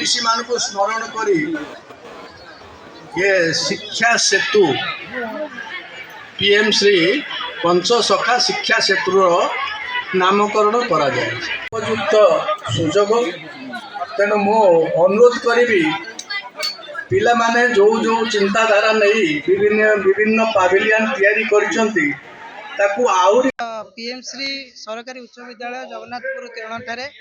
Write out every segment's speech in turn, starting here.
ऋषि मान को स्मरण करी ये शिक्षा सेतु पीएम श्री पंचसखा शिक्षा सेतुर नामकरण करा जाए उपयुक्त सुजोग तेणु मु अनुरोध करी पिला माने जो जो चिंताधारा नहीं विभिन्न विभिन्न पाविलियन तैयारी करिसंती ताकू आउरी पीएम श्री सरकारी उच्च विद्यालय जगन्नाथपुर तेरणाठारे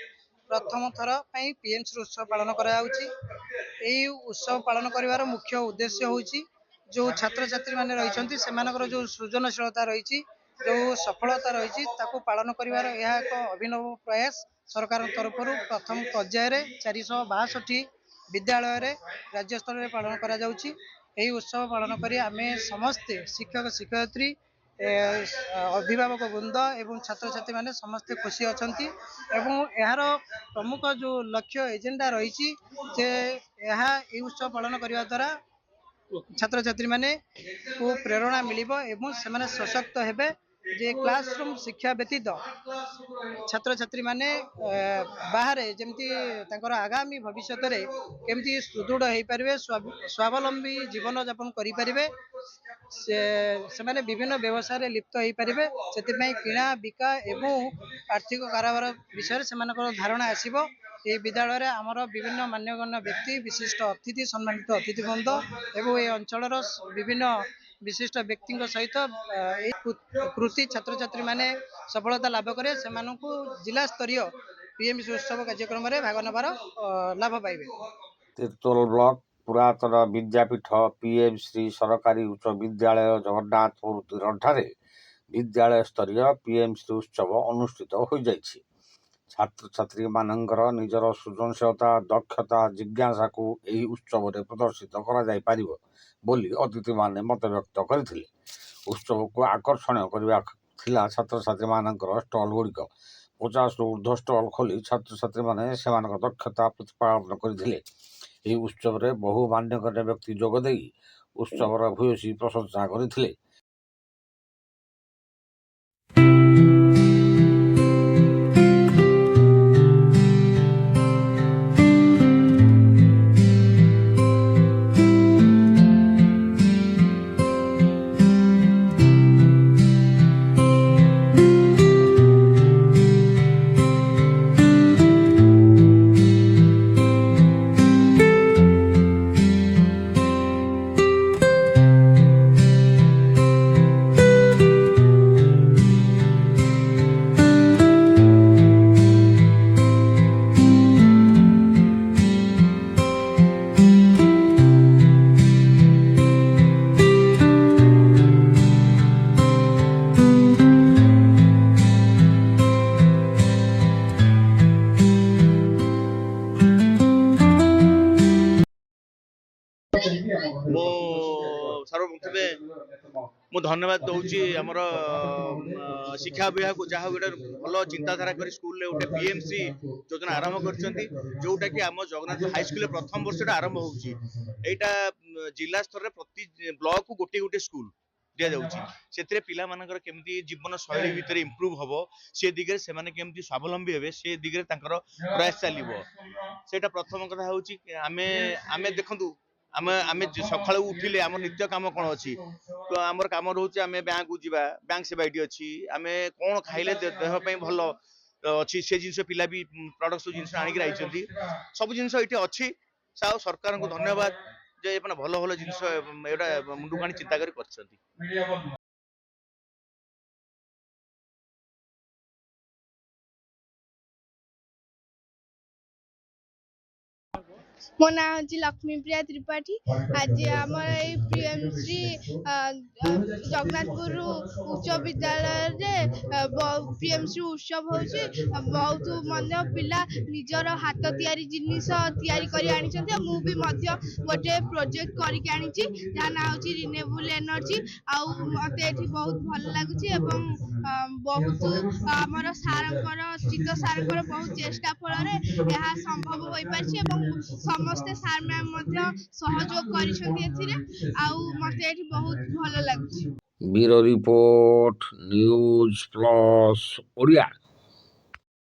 प्रथम थर पीएम श्री उत्सव पालन करा उत्सव पालन कर मुख्य उद्देश्य होची जो छात्र छात्री माने रही से जो सृजनशीलता रही जो सफलता रही पालन कर एक अभिनव प्रयास सरकार तरफ प्रथम पर्यायर 462 विद्यालय राज्य स्तर में पालन करा जाउची। एही उत्सव पालन करी आमे समस्ते शिक्षक शिक्षयित्री अभिभावक वृंद एवं छात्र छात्री माने समस्ते खुशी अछंती एवं यार प्रमुख जो लक्ष्य एजेंडा रही यह उत्सव पालन करने द्वारा छात्र छात्री माने को प्रेरणा मिलिबो एवं से माने सशक्त हेबे जे क्लासरूम शिक्षा व्यतीत छात्र छात्री माने बाहर जमती आगामी भविष्य में केमती सुदृढ़ हो पारे स्वावलंबी जीवन यापन करें से माने विभिन्न व्यवसाय लिप्त हो पारे से किणा बिका एवं आर्थिक कारोबार विषय से धारणा आसब। ये विद्यालय में आमर विभिन्न मान्यगण्य व्यक्ति विशिष्ट अतिथि सम्मानित अतिथिवृंद एवं ये अंचल विभिन्न विशिष्ट व्यक्ति सहित कृति छात्र छात्री माने सफलता लाभ करे से जिला स्तरीय पीएमसी उत्सव कार्यक्रम में भाग नबार लाभ पाइबे। तिर्तोल ब्लॉक पुरातन विद्यापीठ पीएम श्री सरकारी उच्च विद्यालय जगन्नाथपुर तीरणठारे विद्यालय स्तरीय पीएम श्री उत्सव अनुष्ठित हो जाइछि। छात्र छात्री मानकर निजर सृजनशीलता दक्षता जिज्ञासा को यही उत्सव में प्रदर्शित करा जाय पारिबो बोली अतिथि माने मत व्यक्त करथिले। उत्सव को आकर्षणीय करबा थिला छात्र छात्री मानकर स्टॉल गुड़िक 50 रु ऊर्ध्व स्टॉल खोली छात्र छात्री माने सेमानक दक्षता प्रतिपादन करथिले। एही उत्सव रे बहु मान्यगण्य व्यक्ति जोग देई उत्सवर भूयसी प्रशंसा करथिले। मु धन्यवाद दूसरी आमर शिक्षा विभाग को जहाँ गोटे भल चिंताधारा कर स्कूल गोटे पीएमसी योजना आरंभ कर जोटा कि आम जगन्नाथ हाईस्कूल प्रथम वर्ष आरंभ होटा जिला स्तर में प्रति ब्लॉक को गोटे गोटे स्कूल दि जाऊँगी पिला मानकर केमती जीवन शैली भितर इम्प्रूव हम से दिगरे से केमती स्वावलंबी हे से दिगरे प्रयास चलो सेटा प्रथम कथा हूँ आमे देखु आम सका उठिले आम नित्य कम कौन अच्छी तो आम कम रोचे आम बैंक को जावा बैंक सेवा ये अच्छी आम कौन खाइले देहपाई भल अच्छी से जिन पिला भी प्रडक्ट जिन आनिक सब जिन ये अच्छी सरकार को धन्यवाद जे भल भल जिन मुंडू आनी चिंता कर। मो ना हूँ लक्ष्मीप्रिया त्रिपाठी। आज आम पीएमसी जगन्नाथपुर उच्च विद्यालय पीएमसी उत्सव होची बहुत मध्य पिला निजर हाथ तैयारी जिनिस तैयारी करी आनी मु भी मध्य गोटे प्रोजेक्ट करके आनी जहाँ ना हूँ रिन्यूएबल एनर्जी आउ मत बहुत भल लगुच एवं बहुत आमर सारंकर चित्त सारंकर बहुत चेष्टा फल यह संभव हो पार समस्ते सार मैम सहयोग कर बहुत भल लगुच। Bureau report news plus Odia.